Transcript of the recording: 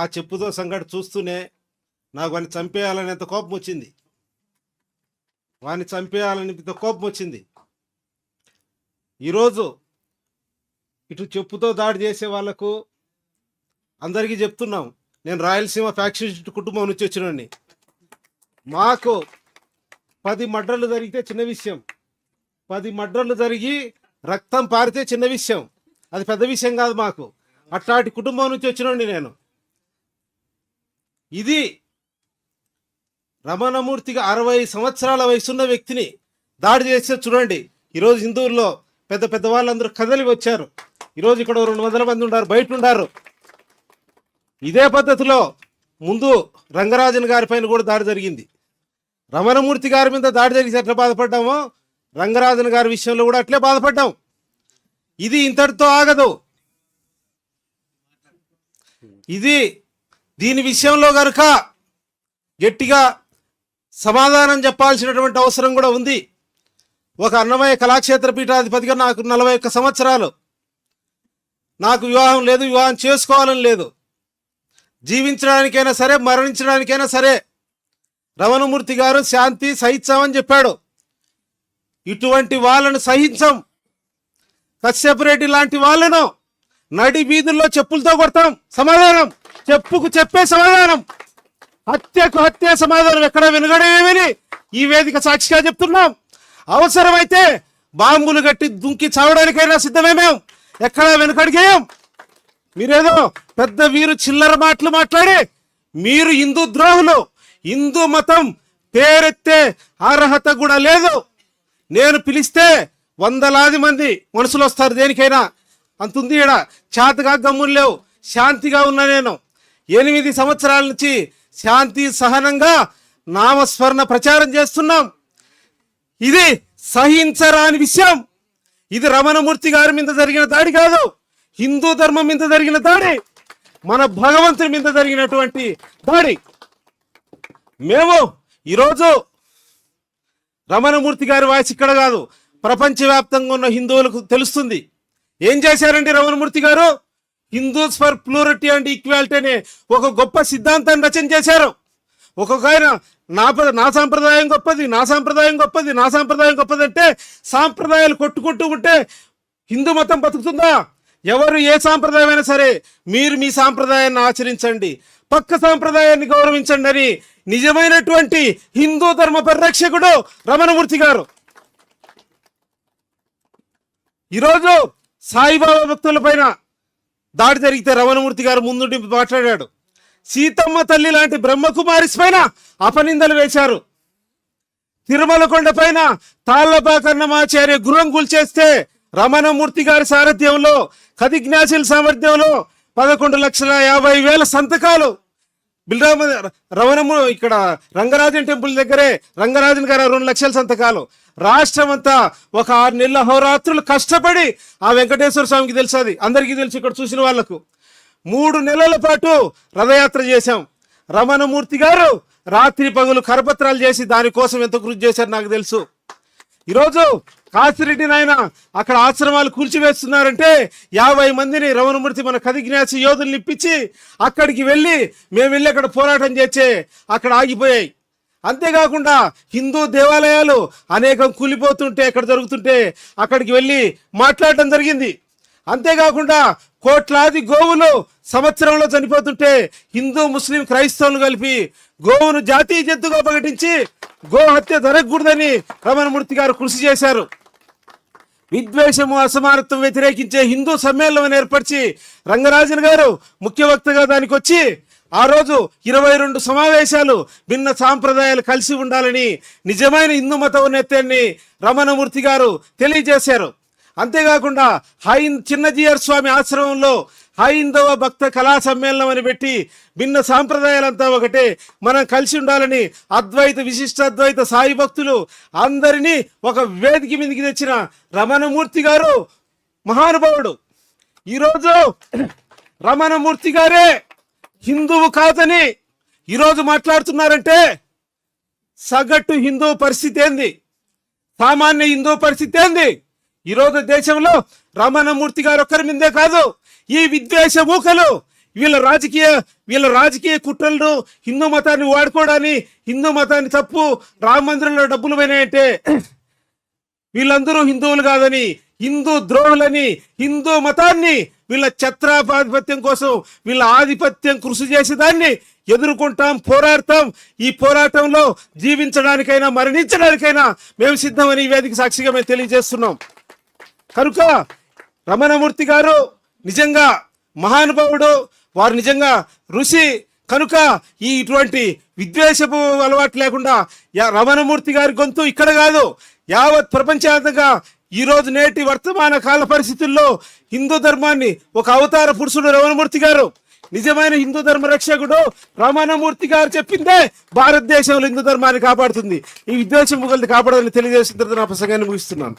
ఆ చెప్పుతో సంగతి చూస్తూనే నాకు వాడిని చంపేయాలనేంత కోపం వచ్చింది. ఈరోజు ఇటు చెప్పుతో దాడి చేసే వాళ్లకు అందరికీ చెప్తున్నాం, నేను రాయలసీమ ఫ్యాక్షన్ కుటుంబం నుంచి వచ్చినండి. మాకు 10 మర్డర్లు జరిగితే చిన్న విషయం, 10 మర్డర్లు జరిగి రక్తం పారితే చిన్న విషయం, అది పెద్ద విషయం కాదు మాకు. అట్లాంటి కుటుంబం నుంచి వచ్చినండి నేను. ఇది రమణమూర్తిగా 60 సంవత్సరాల వయసున్న వ్యక్తిని దాడి చేస్తే చూడండి. ఈరోజు హిందువుల్లో పెద్ద పెద్ద వాళ్ళందరూ కదలి వచ్చారు. ఈరోజు ఇక్కడ 200 మంది ఉన్నారు, బయట ఉన్నారు. ఇదే పద్ధతిలో ముందు రంగరాజన్ గారి పైన కూడా దాడి జరిగింది. రమణమూర్తి గారి మీద దాడి జరిగితే ఎట్లా బాధపడ్డామో రంగరాజన్ గారి విషయంలో కూడా అట్లే బాధపడ్డాం. ఇది ఇంతటితో ఆగదు. దీని విషయంలో గనుక గట్టిగా సమాధానం చెప్పాల్సినటువంటి అవసరం కూడా ఉంది. ఒక అన్నమయ్య కళాక్షేత్ర పీఠాధిపతిగా నాకు 41 సంవత్సరాలు. నాకు వివాహం లేదు, వివాహం చేసుకోవాలని లేదు. జీవించడానికైనా సరే, మరణించడానికైనా సరే రమణమూర్తి గారు శాంతి సహించామని చెప్పాడు. ఇటువంటి వాళ్ళను సహించం. కశ్యప్ రెడ్డి లాంటి వాళ్ళను నడి వీధుల్లో చెప్పులతో కొడతాం. సమాధానం చెప్పుకు చెప్పే సమాధానం, హత్యకు హత్య సమాధానం ఎక్కడ వెనుగడేమని ఈ వేదిక సాక్షిగా చెప్తున్నాం. అవసరమైతే బాంబులు గట్టి దుంకి చావడానికైనా సిద్ధమే. మేము ఎక్కడా వెనుకడిగేయం. మీరేదో పెద్ద వీరు చిల్లర మాటలు మాట్లాడి మీరు హిందూ ద్రోహులు, హిందూ మతం పేరెత్తే అర్హత కూడా లేదు. నేను పిలిస్తే 100లాది మంది మనుషులు వస్తారు, దేనికైనా అంతుంది. ఈడ చేతగా గమ్ములు లేవు, శాంతిగా ఉన్నా. నేను 8 సంవత్సరాల నుంచి శాంతి సహనంగా నామస్మరణ ప్రచారం చేస్తున్నాం. ఇది సహించరాని విషయం. ఇది రమణమూర్తి గారి మీద జరిగిన దాడి కాదు, హిందూ ధర్మం మీద జరిగిన దాడి, మన భగవంతుని మీద జరిగినటువంటి దాడి. మేము ఈరోజు రమణమూర్తి గారి వాయిస్ ఇక్కడ కాదు, ప్రపంచవ్యాప్తంగా ఉన్న హిందువులకు తెలుస్తుంది. ఏం చేశారండి రమణమూర్తి గారు? హిందూస్ ఫర్ ప్లూరిటీ అండ్ ఈక్వాలిటీ అనే ఒక గొప్ప సిద్ధాంతాన్ని రచన చేశారు. ఒక్కొక్క ఆయన నా సాంప్రదాయం గొప్పది, నా సాంప్రదాయం గొప్పది, నా సాంప్రదాయం గొప్పది అంటే సాంప్రదాయాలు కొట్టుకుంటూ ఉంటే హిందూ మతం బతుకుతుందా? ఎవరు ఏ సాంప్రదాయం అయినా సరే మీరు మీ సాంప్రదాయాన్ని ఆచరించండి, పక్క సాంప్రదాయాన్ని గౌరవించండి అని నిజమైనటువంటి హిందూ ధర్మ పరిరక్షకుడు రమణమూర్తి గారు. ఈరోజు సాయిబాబా భక్తుల పైన దాడి జరిగితే రమణమూర్తి గారు ముందుండి మాట్లాడాడు. సీతమ్మ తల్లి లాంటి బ్రహ్మకుమారిస్ పైన అపనిందలు వేశారు. తిరుమల కొండ పైన తాళ్లపాకన్నమాచార్య గృహం కూల్చేస్తే రమణమూర్తి గారి సారథ్యంలో ఖదిజ్ఞాసుల సామర్థ్యంలో 11,50,000 సంతకాలు ఇక్కడ రంగరాజన్ టెంపుల్ దగ్గరే రంగరాజన్ గారు 2 లక్షల సంతకాలు. రాష్ట్రం అంతా ఒక 6 నెలల హోరాత్రులు కష్టపడి ఆ వెంకటేశ్వర స్వామికి తెలుసు, అది అందరికీ తెలుసు, ఇక్కడ చూసిన వాళ్లకు 3 నెలల పాటు రథయాత్ర చేశాం. రమణమూర్తి గారు రాత్రి పగులు కరపత్రాలు చేసి దానికోసం ఎంత కృషి చేశారు నాకు తెలుసు. ఈరోజు కాసిరెడ్డి నాయన అక్కడ ఆశ్రమాలు కూల్చివేస్తున్నారంటే 50 మందిని రమణమూర్తి మన ఖదిజ్ఞాసి యోధుల్ని ఇప్పించి అక్కడికి మేము వెళ్ళి అక్కడ పోరాటం చేసే అక్కడ ఆగిపోయాయి. అంతేకాకుండా హిందూ దేవాలయాలు అనేకం కూలిపోతుంటే ఎక్కడ జరుగుతుంటే అక్కడికి వెళ్ళి మాట్లాడటం జరిగింది. అంతేకాకుండా కోట్లాది గోవులు సంవత్సరంలో చనిపోతుంటే హిందూ ముస్లిం క్రైస్తవులు కలిపి గోవును జాతీయ జంతువుగా ప్రకటించి గో హత్య జరగకూడదని రమణమూర్తి గారు కృషి చేశారు. విద్వేషము అసమానత్వం వ్యతిరేకించే హిందూ సమ్మేళనం ఏర్పరిచి రంగరాజన్ గారు ముఖ్య వక్తగా దానికి వచ్చి ఆ రోజు 22 సమావేశాలు భిన్న సాంప్రదాయాలు కలిసి ఉండాలని నిజమైన హిందూ మత ఉన్నతాన్ని రమణమూర్తి గారు తెలియజేశారు. అంతేకాకుండా చిన్నజీయర్ స్వామి ఆశ్రమంలో హైందవ భక్త కళా సమ్మేళనం అని పెట్టి భిన్న సాంప్రదాయాలంతా ఒకటే, మనం కలిసి ఉండాలని అద్వైత విశిష్టాద్వైత సాయి భక్తులు అందరినీ ఒక వేదిక మీదకి తెచ్చిన రమణమూర్తి గారు మహానుభావుడు. ఈరోజు రమణమూర్తి గారే హిందువు కాదని ఈరోజు మాట్లాడుతున్నారంటే సగటు హిందూ పరిస్థితి ఏంది, సామాన్య హిందూ పరిస్థితి ఏంది? ఈరోజు దేశంలో రమణమూర్తి గారు ఒక్కరి మీదే కాదు, ఈ విద్వేష మూకలు వీళ్ళ రాజకీయ కుట్రలను హిందూ మతాన్ని వాడుకోవడాన్ని, హిందూ మతాన్ని తప్పు, రామ మందిరంలో డబ్బులు పోయినాయంటే వీళ్ళందరూ హిందువులు కాదని, హిందూ ద్రోహులని, హిందూ మతాన్ని వీళ్ళ ఛత్రాధిపత్యం కోసం, వీళ్ళ ఆధిపత్యం కృషి చేసేదాన్ని ఎదుర్కొంటాం, పోరాడతాం. ఈ పోరాటంలో జీవించడానికైనా మరణించడానికైనా మేము సిద్ధమని ఈ వేదిక సాక్షిగా మేము తెలియజేస్తున్నాం. కనుక రమణమూర్తి గారు నిజంగా మహానుభావుడు, వారు నిజంగా ఋషి. కనుక ఇటువంటి విద్వేషపు అలవాటు లేకుండా రమణమూర్తి గారి గొంతు ఇక్కడ కాదు, యావత్ ప్రపంచవ్యాప్తంగా ఈరోజు నేటి వర్తమాన కాల పరిస్థితుల్లో హిందూ ధర్మాన్ని ఒక అవతార పురుషుడు రమణమూర్తి గారు, నిజమైన హిందూ ధర్మ రక్షకుడు రమణమూర్తి గారు చెప్పిందే భారతదేశంలో హిందూ ధర్మాన్ని కాపాడుతుంది. ఈ విద్వేషం ముగ్గురిని కాపాడాలని తెలియజేసిన తర్వాత నా ప్రసంగాన్ని ముగిస్తున్నాను.